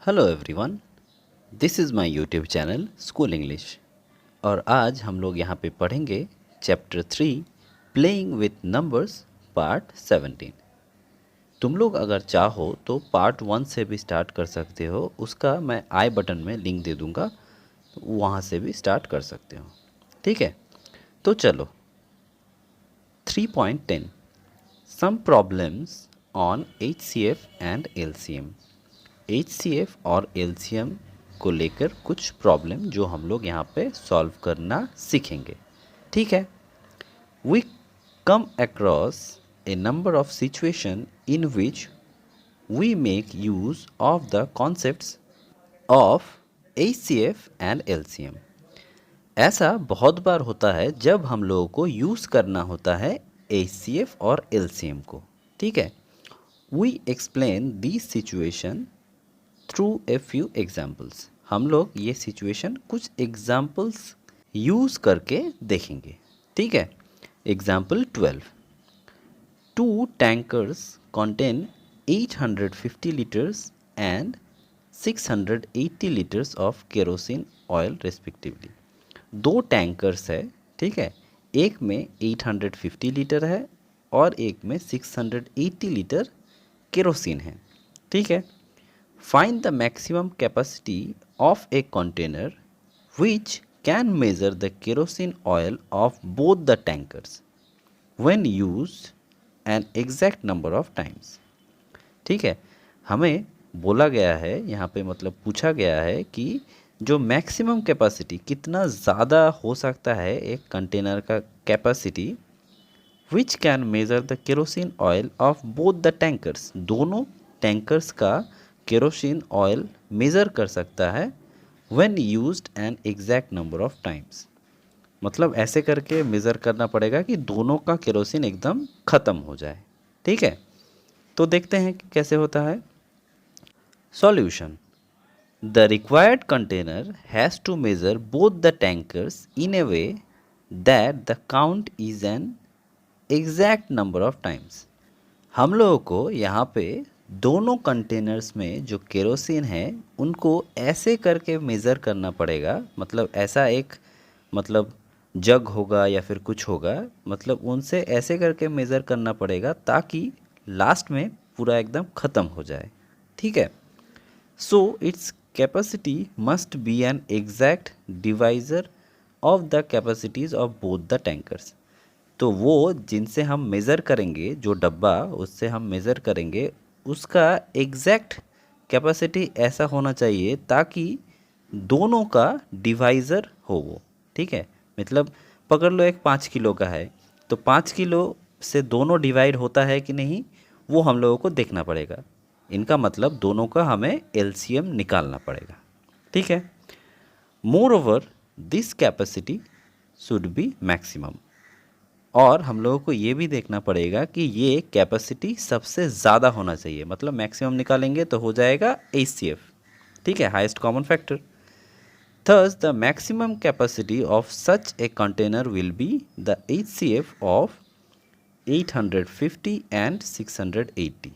Hello everyone, this is my YouTube channel school English. और आज हम लोग यहाँ पे पढ़ेंगे chapter 3 playing with numbers part 17। तुम लोग अगर चाहो तो पार्ट 1 से भी स्टार्ट कर सकते हो, उसका मैं आई बटन में लिंक दे दूँगा, तो वहाँ से भी स्टार्ट कर सकते हो। ठीक है, तो चलो 3.10 some problems on HCF and LCM। HCF और LCM को लेकर कुछ प्रॉब्लम जो हम लोग यहाँ पे सॉल्व करना सीखेंगे। ठीक है, we come across a number of situation in which we make use of the concepts of HCF and LCM। ऐसा बहुत बार होता है जब हम लोगों को यूज़ करना होता है HCF और LCM को। ठीक है, we explain this situation through a few examples. हम लोग ये सिचुएशन कुछ एग्जाम्पल्स यूज़ करके देखेंगे। ठीक है, example 12, two tankers contain 850 liters and 680 liters of kerosene oil respectively। दो टैंकर्स है, ठीक है, एक में 850 लीटर है और एक में 680 लीटर केरोसिन है। ठीक है, find the maximum capacity of a container which can measure the kerosene oil of both the tankers when used an exact number of times। ठीक है, हमें बोला गया है यहाँ पे, मतलब पूछा गया है कि जो मैक्सिमम कैपेसिटी कितना ज़्यादा हो सकता है एक कंटेनर का capacity, which can measure the kerosene oil of both the tankers. दोनों टैंकर्स का केरोसिन ऑयल मेज़र कर सकता है when used N exact number of times. मतलब ऐसे करके मेज़र करना पड़ेगा कि दोनों का केरोसिन एकदम ख़त्म हो जाए। ठीक है, तो देखते हैं कि कैसे होता है। Solution, the required container has to measure both the tankers in a way that the count is an exact number of times. हम लोगों को यहाँ पे दोनों कंटेनर्स में जो केरोसिन है उनको ऐसे करके मेज़र करना पड़ेगा, मतलब ऐसा एक, मतलब जग होगा या फिर कुछ होगा, मतलब उनसे ऐसे करके मेज़र करना पड़ेगा ताकि लास्ट में पूरा एकदम ख़त्म हो जाए। ठीक है, so its capacity must be an exact divisor of the capacities of both the tankers. तो वो जिनसे हम मेज़र करेंगे, जो डब्बा उससे हम मेज़र करेंगे, उसका एग्जैक्ट कैपेसिटी ऐसा होना चाहिए ताकि दोनों का डिवाइज़र हो वो। ठीक है, मतलब पकड़ लो एक 5 किलो का है, तो 5 किलो से दोनों डिवाइड होता है कि नहीं, वो हम लोगों को देखना पड़ेगा। इनका मतलब दोनों का हमें LCM निकालना पड़ेगा। ठीक है, more over this capacity should be maximum. और हम लोगों को ये भी देखना पड़ेगा कि ये कैपेसिटी सबसे ज़्यादा होना चाहिए, मतलब मैक्सिमम निकालेंगे तो हो जाएगा HCF। ठीक है, highest common factor. Thus the maximum capacity of such a container will be the HCF of 850 and 680।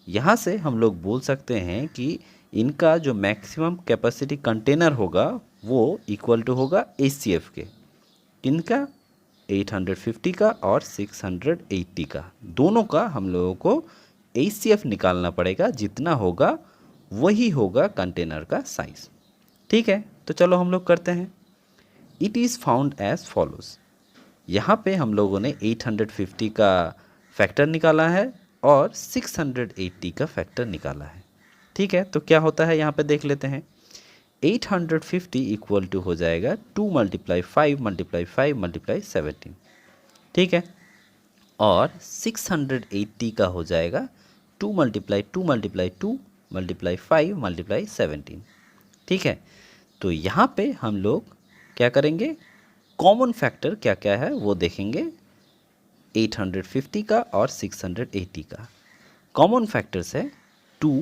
यहाँ से हम लोग बोल सकते हैं कि इनका जो मैक्सिमम कैपेसिटी कंटेनर होगा वो इक्वल टू होगा HCF के। किनका? 850 का और 680 का, दोनों का हम लोगों को HCF निकालना पड़ेगा। जितना होगा वही होगा कंटेनर का साइज। ठीक है, तो चलो हम लोग करते हैं। It is found as follows. यहाँ पे हम लोगों ने 850 का फैक्टर निकाला है और 680 का फैक्टर निकाला है। ठीक है, तो क्या होता है यहाँ पे देख लेते हैं। 850 इक्वल टू हो जाएगा 2 × 5 × 5 × 17। ठीक है, और 680 का हो जाएगा 2 × 2 × 2 × 5 × 17। ठीक है, तो यहाँ पे हम लोग क्या करेंगे, कॉमन फैक्टर क्या क्या है वो देखेंगे। 850 का और 680 का कॉमन फैक्टर्स है 2,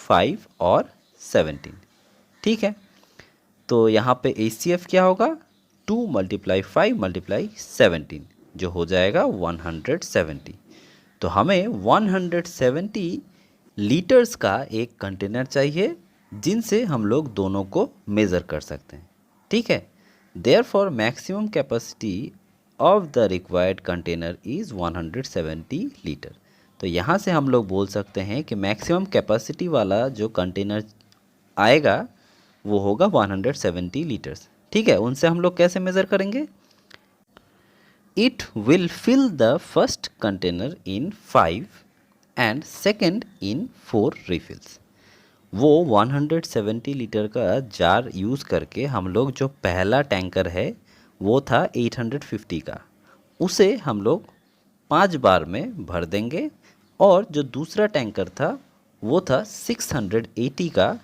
5 और 17। ठीक है, तो यहाँ पे HCF क्या होगा, 2 × 5 × 17, जो हो जाएगा 170। तो हमें 170 लीटर्स का एक कंटेनर चाहिए जिनसे हम लोग दोनों को मेज़र कर सकते हैं। ठीक है, therefore maximum capacity of the required container is 170 litre. तो यहाँ से हम लोग बोल सकते हैं कि मैक्सिमम कैपेसिटी वाला जो कंटेनर आएगा वो होगा 170 लीटर्स। ठीक है, उनसे हम लोग कैसे मेज़र करेंगे? It will fill the first container in 5 and second in 4 refills. वो 170 लीटर का जार यूज़ करके हम लोग जो पहला टैंकर है वो था 850 का, उसे हम लोग 5 बार में भर देंगे, और जो दूसरा टैंकर था वो था 680 का,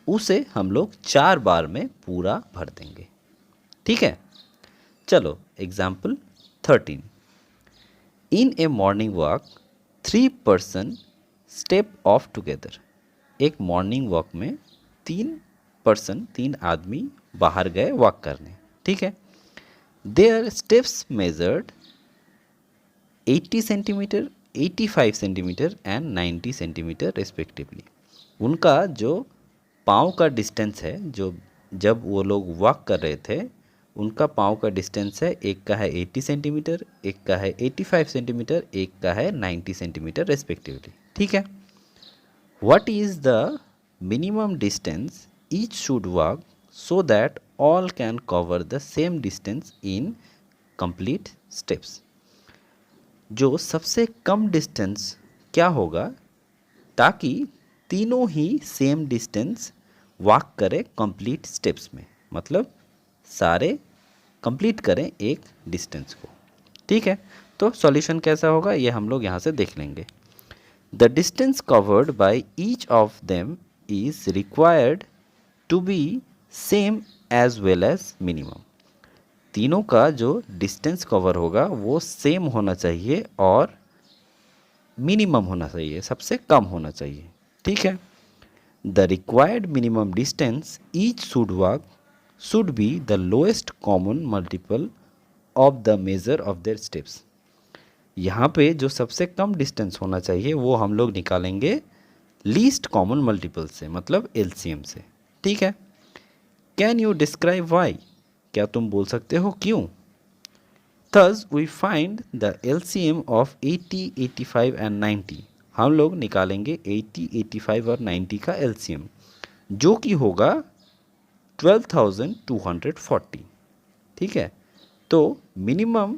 उसे हम लोग 4 बार में पूरा भर देंगे। ठीक है, चलो example 13। In A morning walk 3 person step of together. एक मॉर्निंग वॉक में 3 आदमी बाहर गए वॉक करने। ठीक है, there steps measured 80 centimetre, 85 centimetre and 90 centimetre respectively. उनका जो पाँव का डिस्टेंस है, जो जब वो लोग वॉक कर रहे थे उनका पाँव का डिस्टेंस है, एक का है 80 सेंटीमीटर, एक का है 85 सेंटीमीटर, एक का है 90 सेंटीमीटर रेस्पेक्टिवली। ठीक है, what is the minimum distance each should walk so that all can cover the same distance in complete steps. जो सबसे कम डिस्टेंस क्या होगा ताकि तीनों ही सेम डिस्टेंस वॉक करें कंप्लीट स्टेप्स में, मतलब सारे कंप्लीट करें एक डिस्टेंस को। ठीक है, तो सॉल्यूशन कैसा होगा ये हम लोग यहाँ से देख लेंगे। The distance covered by each of them is required to be same as well as minimum. तीनों का जो डिस्टेंस कवर होगा वो सेम होना चाहिए और मिनिमम होना चाहिए, सबसे कम होना चाहिए। ठीक है, the required minimum distance each should walk should be the lowest common multiple of the measure of their steps। यहाँ पे जो सबसे कम डिस्टेंस होना चाहिए वो हम लोग निकालेंगे लीस्ट कॉमन मल्टीपल से, मतलब एलसीएम से। ठीक है, कैन यू डिस्क्राइब वाई? क्या तुम बोल सकते हो क्यों? Thus we find the LCM of 80, 85 and 90। हम लोग निकालेंगे 80, 85 और 90 का एलसीएम, जो कि होगा 12,240। ठीक है, तो मिनिमम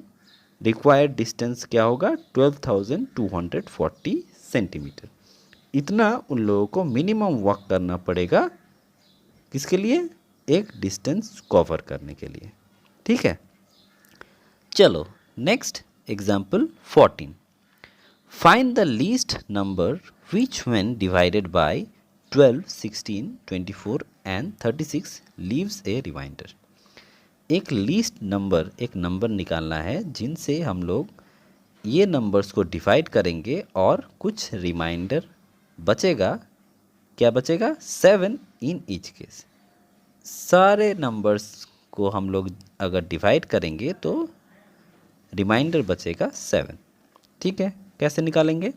रिक्वायर्ड डिस्टेंस क्या होगा? 12,240 सेंटीमीटर। इतना उन लोगों को मिनिमम वॉक करना पड़ेगा, किसके लिए? एक डिस्टेंस कवर करने के लिए। ठीक है, चलो next example 14। Find the least number which when divided by 12, 16, 24 and 36 leaves a reminder. एक लीस्ट नंबर, एक नंबर निकालना है जिनसे हम लोग ये नंबर्स को डिवाइड करेंगे और कुछ रिमाइंडर बचेगा। क्या बचेगा? 7 इन ईच केस। सारे नंबर्स को हम लोग अगर डिवाइड करेंगे तो रिमाइंडर बचेगा 7। ठीक है, कैसे निकालेंगे?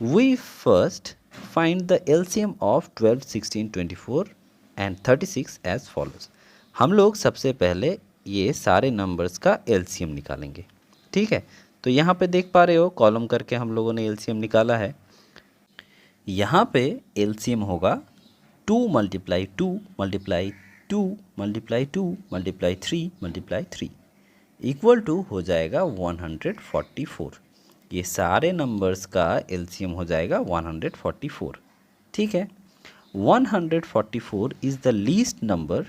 We first find the LCM of 12, 16, 24 and 36 as follows। हम लोग सबसे पहले ये सारे नंबर्स का LCM निकालेंगे। ठीक है, तो यहाँ पे देख पा रहे हो कॉलम करके हम लोगों ने LCM निकाला है। यहाँ पे LCM होगा 2 × 2 × 2 × 2 × 3 × 3 इक्वल टू हो जाएगा 144। ये सारे नंबर्स का एलसीएम हो जाएगा 144। ठीक है, 144 is the least number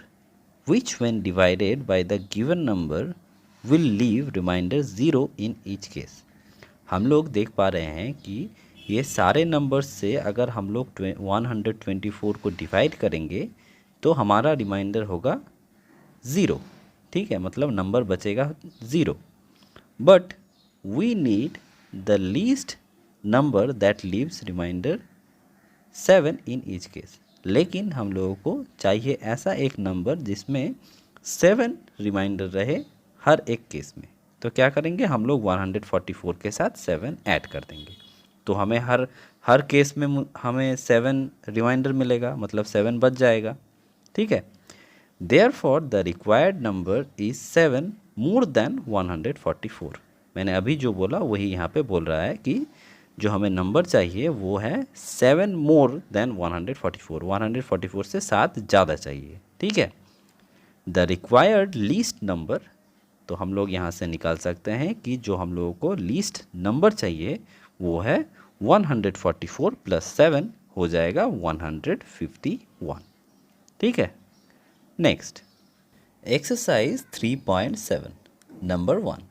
which when divided by the given number will leave remainder 0 in each case. हम लोग देख पा रहे हैं कि ये सारे नंबर्स से अगर हम लोग 124 को डिवाइड करेंगे तो हमारा रिमाइंडर होगा 0। ठीक है, मतलब नंबर बचेगा 0। But we need the least number that leaves remainder 7 in each case। लेकिन हम लोगों को चाहिए ऐसा एक नंबर जिसमें 7 रिमाइंडर रहे हर एक केस में। तो क्या करेंगे? हम लोग 144 के साथ 7 ऐड कर देंगे। तो हमें हर केस में हमें 7 रिमाइंडर मिलेगा, मतलब 7 बच जाएगा। ठीक है, therefore the required number is 7 more than 144। मैंने अभी जो बोला वही यहाँ पे बोल रहा है कि जो हमें नंबर चाहिए वो है 7 मोर देन 144, 144 से 7 ज़्यादा चाहिए। ठीक है, द रिक्वायर्ड लीस्ट नंबर, तो हम लोग यहाँ से निकाल सकते हैं कि जो हम लोगों को लीस्ट नंबर चाहिए वो है 144 प्लस 7 हो जाएगा 151। ठीक है, next exercise 3.7 number 1,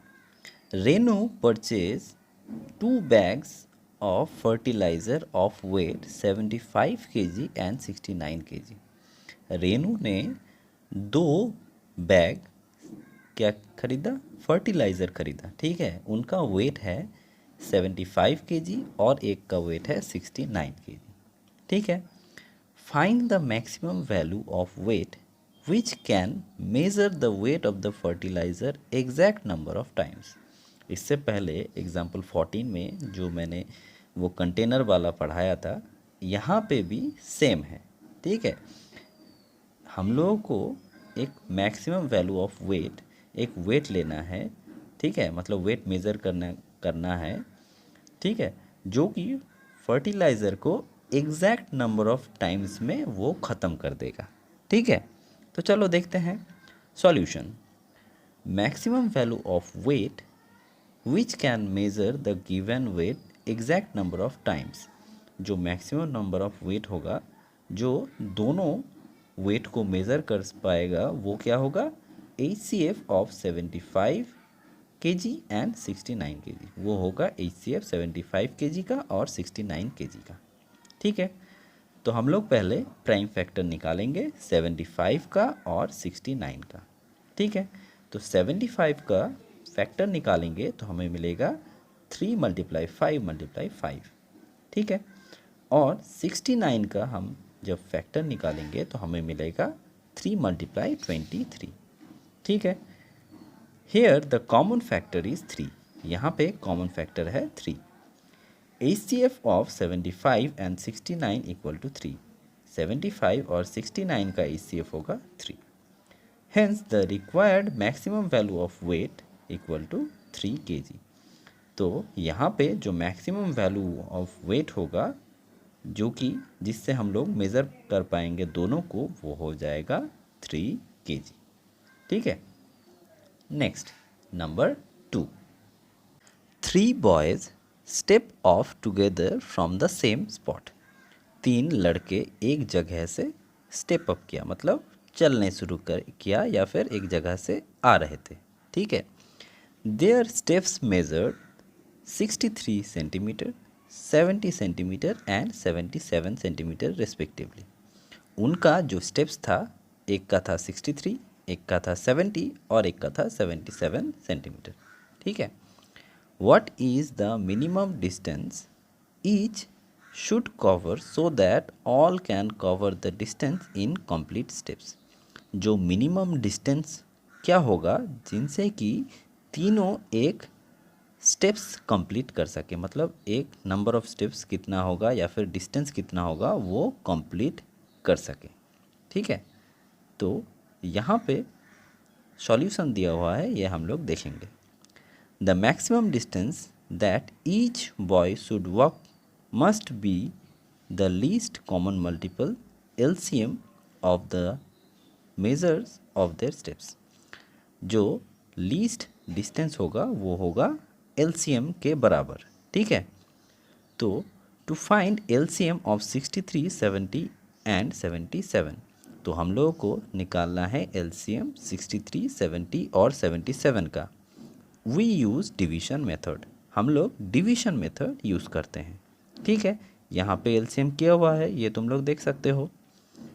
Renu purchase 2 bags of fertilizer of weight 75 kg and 69 kg। Renu ने 2 बैग क्या खरीदा, फर्टिलाइज़र खरीदा। ठीक है, उनका वेट है 75 kg और एक का वेट है 69 kg। ठीक है, find the maximum value of weight which can measure the weight of the fertiliser exact number of times. इससे पहले एग्जाम्पल 14 में जो मैंने वो कंटेनर वाला पढ़ाया था, यहाँ पे भी सेम है। ठीक है, हम लोगों को एक मैक्सिमम वैल्यू ऑफ वेट, एक वेट लेना है। ठीक है, मतलब वेट मेज़र करना है। ठीक है, जो कि फर्टिलाइज़र को एग्जैक्ट नंबर ऑफ टाइम्स में वो ख़त्म कर देगा। ठीक है, तो चलो देखते हैं solution. Maximum value of weight which can measure the given weight exact number of times. जो मैक्सिमम नंबर ऑफ वेट होगा जो दोनों वेट को मेज़र कर पाएगा वो क्या होगा, HCF of 75 kg and 69 kg। वो होगा HCF 75 kg का और 69 kg का। ठीक है, तो हम लोग पहले प्राइम फैक्टर निकालेंगे 75 का और 69 का। ठीक है, तो 75 का फैक्टर निकालेंगे तो हमें मिलेगा 3 × 5 × 5। ठीक है, और 69 का हम जब फैक्टर निकालेंगे तो हमें मिलेगा 3 × 23। ठीक है, here the common factor is 3। यहाँ पे कॉमन फैक्टर है 3। HCF of 75 and 69 equal to 3। 75 और 69 का HCF होगा 3। Hence the required maximum value of weight equal to 3 kg। तो यहाँ पे जो मैक्सिमम वैल्यू ऑफ वेट होगा जो कि जिससे हम लोग मेज़र कर पाएंगे दोनों को, वो हो जाएगा 3 kg। ठीक है, next number 2, 3 boys step of together from the same spot. 3 लड़के एक जगह से स्टेप अप किया, मतलब चलने शुरू किया या फिर एक जगह से आ रहे थे। ठीक है, there steps measured 63 centimetre, 70 centimetre and 77 centimetre respectively. उनका जो स्टेप्स था, एक का था 63, एक का था 70 और एक का था 77 सेंटीमीटर। ठीक है, what is the minimum distance each should cover so that all can cover the distance in complete steps। जो मिनिमम डिस्टेंस क्या होगा जिनसे कि तीनों एक स्टेप्स कंप्लीट कर सके, मतलब एक नंबर ऑफ स्टेप्स कितना होगा या फिर डिस्टेंस कितना होगा वो कंप्लीट कर सके। ठीक है, तो यहाँ पे सॉल्यूशन दिया हुआ है, ये हम लोग देखेंगे। The maximum distance that each boy should walk must be the least common multiple LCM of the measures of their steps। जो least distance होगा वो होगा LCM के बराबर। ठीक है, तो to find LCM of 63, 70 and 77, तो हम लोगों को निकालना है LCM 63, 70 और 77 का। We use division method। हम लोग डिवीजन मेथड यूज़ करते हैं। ठीक है, यहाँ पे एलसीएम किया हुआ है, ये तुम लोग देख सकते हो।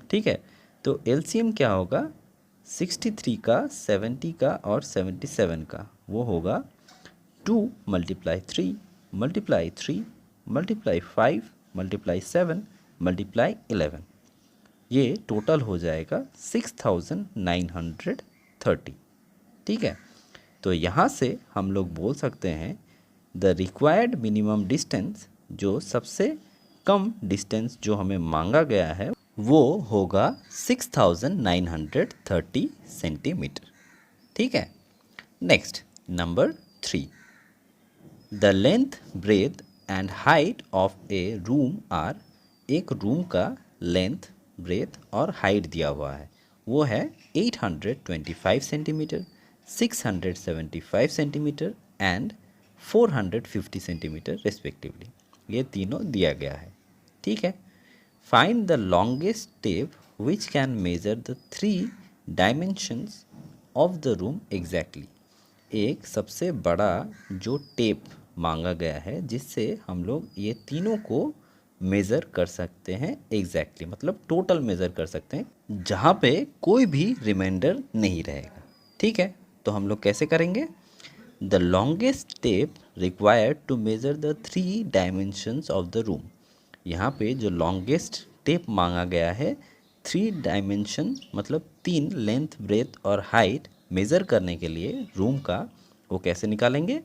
ठीक है, तो एलसीएम क्या होगा, 63 का, 70 का और 77 का, वो होगा 2 × 3 × 3 × 5 × 7 × 11। ये टोटल हो जाएगा 6930। ठीक है, तो यहाँ से हम लोग बोल सकते हैं द रिक्वायर्ड मिनिमम डिस्टेंस जो सबसे कम डिस्टेंस जो हमें मांगा गया है वो होगा 6930 सेंटीमीटर। ठीक है। Next number 3, the length breadth and height of a room are. एक रूम का लेंथ ब्रेथ और हाइट दिया हुआ है, वो है 825 centimetre, 675 centimetre and 450 centimetre respectively. ये तीनों दिया गया है। ठीक है। Find the longest tape which can measure the 3 dimensions of the room exactly. एक सबसे बड़ा जो टेप मांगा गया है जिससे हम लोग ये तीनों को मेज़र कर सकते हैं एग्जैक्टली, मतलब टोटल मेज़र कर सकते हैं जहाँ पे कोई भी रिमाइंडर नहीं रहेगा। ठीक है। तो हम लोग कैसे करेंगे? The longest tape required to measure the 3 dimensions of the room. यहाँ पे जो लॉन्गेस्ट टेप मांगा गया है 3 डायमेंशन मतलब 3 लेंथ ब्रेथ और हाइट मेज़र करने के लिए रूम का, वो कैसे निकालेंगे?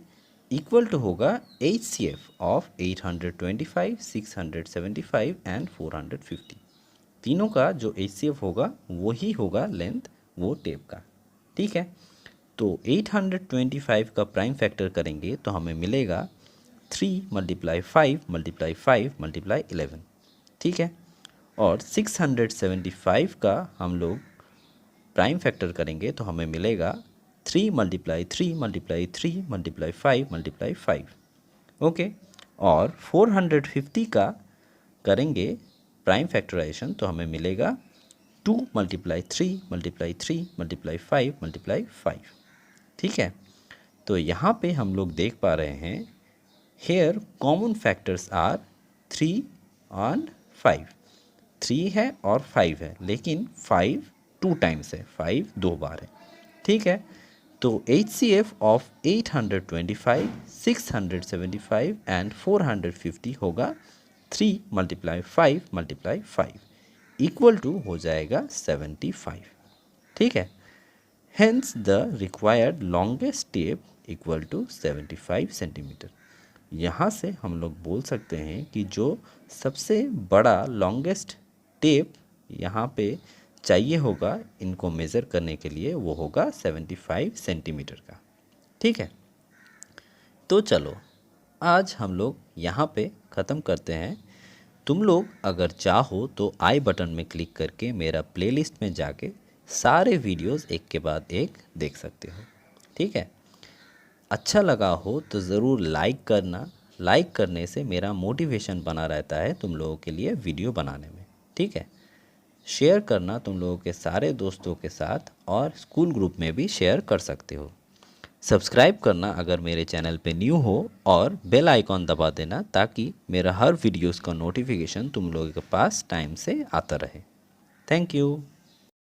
इक्वल टू होगा HCF ऑफ 825, 675 एंड 450। तीनों का जो HCF होगा वही होगा लेंथ वो टेप का। ठीक है। तो 825 का प्राइम फैक्टर करेंगे तो हमें मिलेगा 3 × 5 × 5 × 11। ठीक है। और 675 का हम लोग प्राइम फैक्टर करेंगे तो हमें मिलेगा 3 × 3 × 3 × 5 × 5। ओके। और 450 का करेंगे प्राइम फैक्टराइजेशन तो हमें मिलेगा 2 × 3 × 3 × 5 × 5। ठीक है। तो यहाँ पे हम लोग देख पा रहे हैं here common factors are 3 and 5। 3 है और 5 है, लेकिन 5 2 टाइम्स है, 5 2 बार है। ठीक है। तो HCF ऑफ 825, 675 एंड 450 होगा 3 × 5 × 5 इक्वल टू हो जाएगा 75। ठीक है। Hence the required longest tape equal to 75 centimetre. यहाँ से हम लोग बोल सकते हैं कि जो सबसे बड़ा लॉन्गेस्ट टेप यहाँ पे चाहिए होगा इनको मेज़र करने के लिए वो होगा 75 सेंटीमीटर का। ठीक है। तो चलो आज हम लोग यहाँ पे ख़त्म करते हैं। तुम लोग अगर चाहो तो आई बटन में क्लिक करके मेरा प्लेलिस्ट में जाके सारे वीडियोस एक के बाद एक देख सकते हो। ठीक है। अच्छा लगा हो तो ज़रूर लाइक करना। लाइक करने से मेरा मोटिवेशन बना रहता है तुम लोगों के लिए वीडियो बनाने में। ठीक है। शेयर करना तुम लोगों के सारे दोस्तों के साथ और स्कूल ग्रुप में भी शेयर कर सकते हो। सब्सक्राइब करना अगर मेरे चैनल पे न्यू हो और बेल आइकॉन दबा देना ताकि मेरा हर वीडियोस का नोटिफिकेशन तुम लोगों के पास टाइम से आता रहे। Thank you.